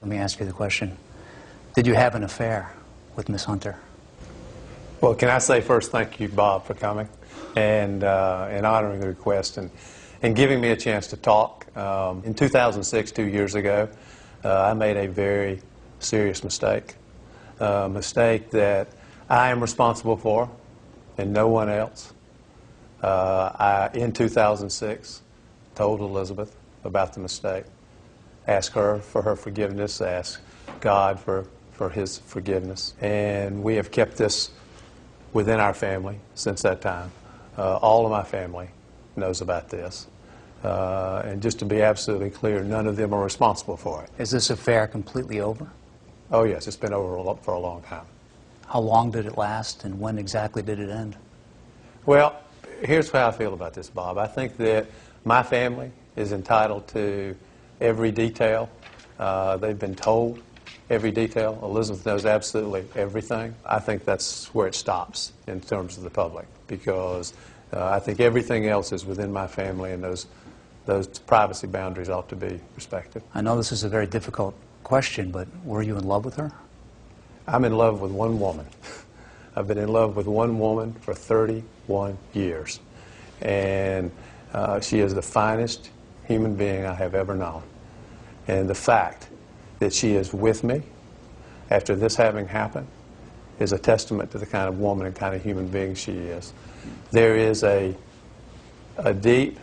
Let me ask you the question. Did you have an affair with Miss Hunter? Well, can I say first thank you, Bob, for coming and honoring the request and giving me a chance to talk. In 2006, 2 years ago, I made a very serious mistake, a mistake that I am responsible for and no one else. In 2006, told Elizabeth about the mistake, asked her for her forgiveness, asked God for His forgiveness, and we have kept this within our family since that time. All of my family knows about this. And just to be absolutely clear, none of them are responsible for it. Is this affair completely over? Oh, yes, it's been over for a long time. How long did it last, and when exactly did it end? Well, here's how I feel about this, Bob. I think that my family is entitled to every detail. They've been told every detail. Elizabeth knows absolutely everything. I think that's where it stops in terms of the public, because I think everything else is within my family, and those privacy boundaries ought to be respected. I know this is a very difficult question, but were you in love with her? I'm in love with one woman. I've been in love with one woman for 31 years, and she is the finest human being I have ever known. And the fact that she is with me after this having happened is a testament to the kind of woman and kind of human being she is. There is a deep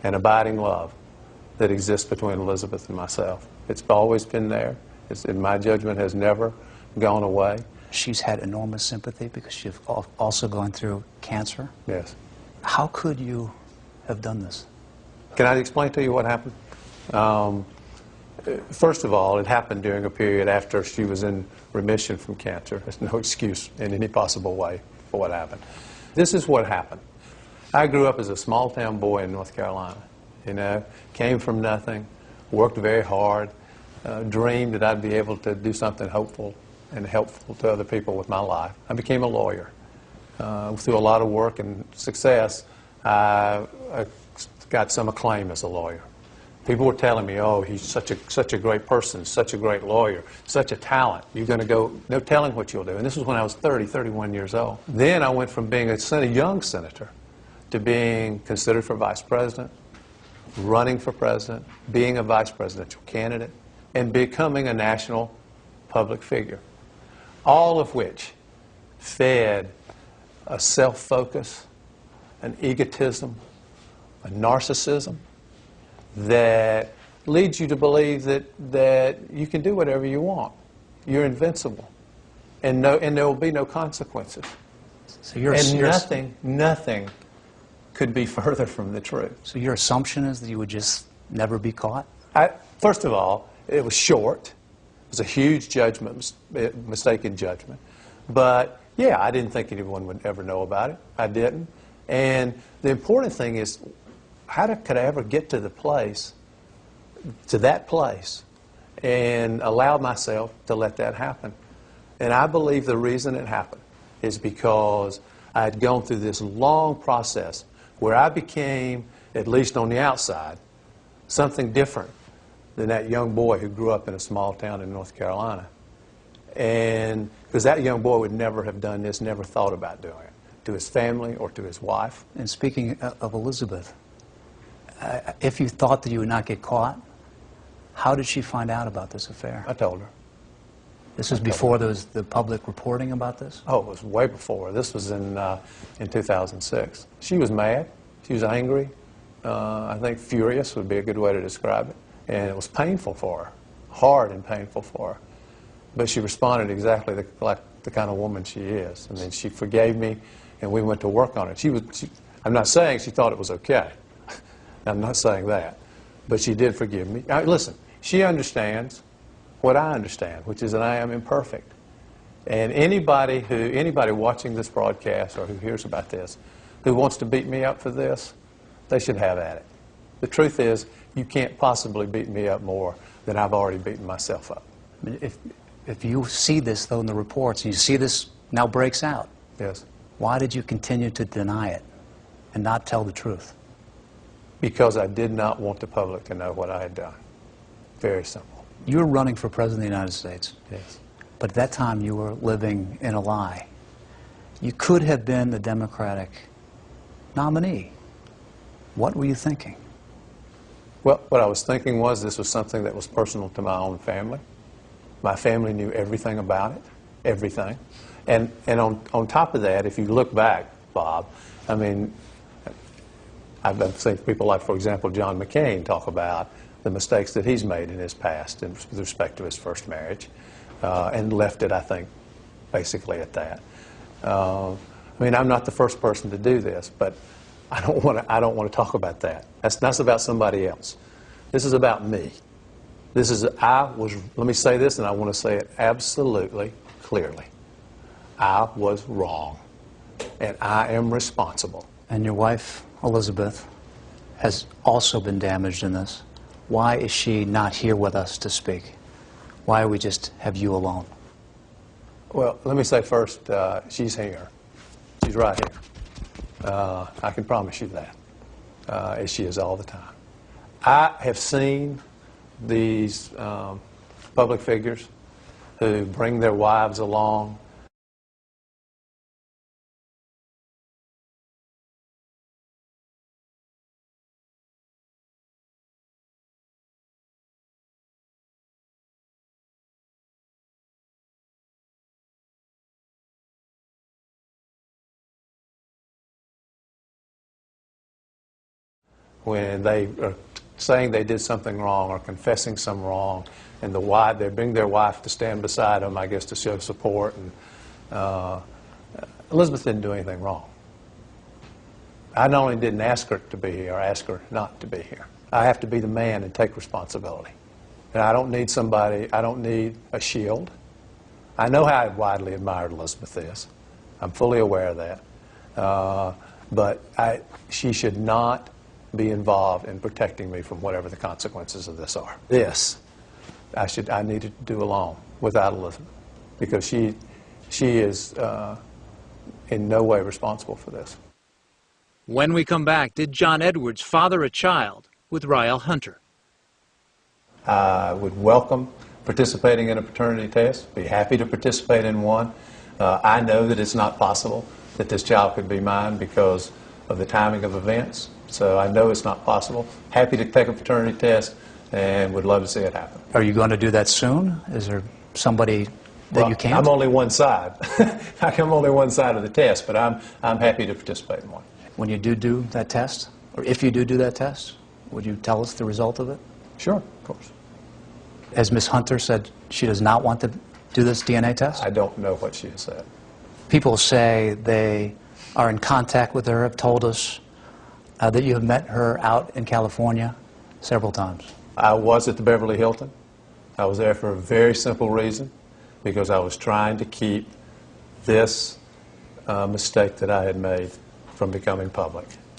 and abiding love that exists between Elizabeth and myself. It's always been there. In my judgment, has never gone away. She's had enormous sympathy because she's also gone through cancer. Yes. How could you have done this? Can I explain to you what happened? First of all, it happened during a period after she was in remission from cancer. There's no excuse in any possible way for what happened. This is what happened. I grew up as a small-town boy in North Carolina. You know, came from nothing, worked very hard, dreamed that I'd be able to do something hopeful and helpful to other people with my life. I became a lawyer. Through a lot of work and success, I got some acclaim as a lawyer. People were telling me, oh, he's such a great person, such a great lawyer, such a talent. You're going to go, no telling what you'll do. And this was when I was 31 years old. Then I went from being a young senator to being considered for vice president, running for president, being a vice presidential candidate, and becoming a national public figure. All of which fed a self-focus, an egotism, a narcissism that leads you to believe that you can do whatever you want. You're invincible. And there will be no consequences. So nothing could be further from the truth. So your assumption is that you would just never be caught? First of all, it was short. It was a huge mistaken judgment. But, yeah, I didn't think anyone would ever know about it. I didn't. And the important thing is, could I ever get to that place, and allow myself to let that happen? And I believe the reason it happened is because I had gone through this long process where I became, at least on the outside, something different than that young boy who grew up in a small town in North Carolina. And because that young boy would never have done this, never thought about doing it, to his family or to his wife. And speaking of Elizabeth, if you thought that you would not get caught, how did she find out about this affair? I told her. This was before there was the public reporting about this? Oh, it was way before. This was in 2006. She was mad. She was angry. I think furious would be a good way to describe it. And it was painful for her, hard and painful for her. But she responded exactly like the kind of woman she is. I mean, she forgave me, and we went to work on it. I'm not saying she thought it was okay. I'm not saying that. But she did forgive me. Listen, she understands what I understand, which is that I am imperfect. And anybody watching this broadcast or who hears about this, who wants to beat me up for this, they should have at it. The truth is, you can't possibly beat me up more than I've already beaten myself up. If you see this, though, in the reports, and you see this now breaks out, yes, why did you continue to deny it and not tell the truth? Because I did not want the public to know what I had done. Very simple. You were running for President of the United States. Yes. But at that time, you were living in a lie. You could have been the Democratic nominee. What were you thinking? Well, what I was thinking was this was something that was personal to my own family. My family knew everything about it, everything. And on top of that, if you look back, Bob, I mean, I've seen people like, for example, John McCain talk about the mistakes that he's made in his past with respect to his first marriage, and left it, I think, basically at that. I mean, I'm not the first person to do this, but I don't want to talk about that. That's about somebody else. This is about me. Let me say this, and I want to say it absolutely clearly. I was wrong, and I am responsible. And your wife, Elizabeth, has also been damaged in this. Why is she not here with us to speak? Why do we just have you alone? Well, let me say first, she's here. She's right here. I can promise you that, as she is all the time. I have seen these public figures who bring their wives along. When they are saying they did something wrong or confessing some wrong, and they bring their wife to stand beside them, I guess, to show support. And Elizabeth didn't do anything wrong. I not only didn't ask her to be here, I asked her not to be here. I have to be the man and take responsibility. And I don't need somebody, I don't need a shield. I know how widely admired Elizabeth is. I'm fully aware of that. But she should not be involved in protecting me from whatever the consequences of this are. This, I needed to do alone without Elizabeth, because she is in no way responsible for this. When we come back, did John Edwards father a child with Rielle Hunter? I would welcome participating in a paternity test, be happy to participate in one. I know that it's not possible that this child could be mine because of the timing of events. So I know it's not possible. Happy to take a paternity test and would love to see it happen. Are you going to do that soon? Is there somebody that you can't? I'm only one side. I'm only one side of the test, but I'm happy to participate in one. When you do that test, or if you do that test, would you tell us the result of it? Sure, of course. As Ms. Hunter said, she does not want to do this DNA test? I don't know what she has said. People say they are in contact with her, have told us that you have met her out in California several times. I was at the Beverly Hilton. I was there for a very simple reason, because I was trying to keep this mistake that I had made from becoming public.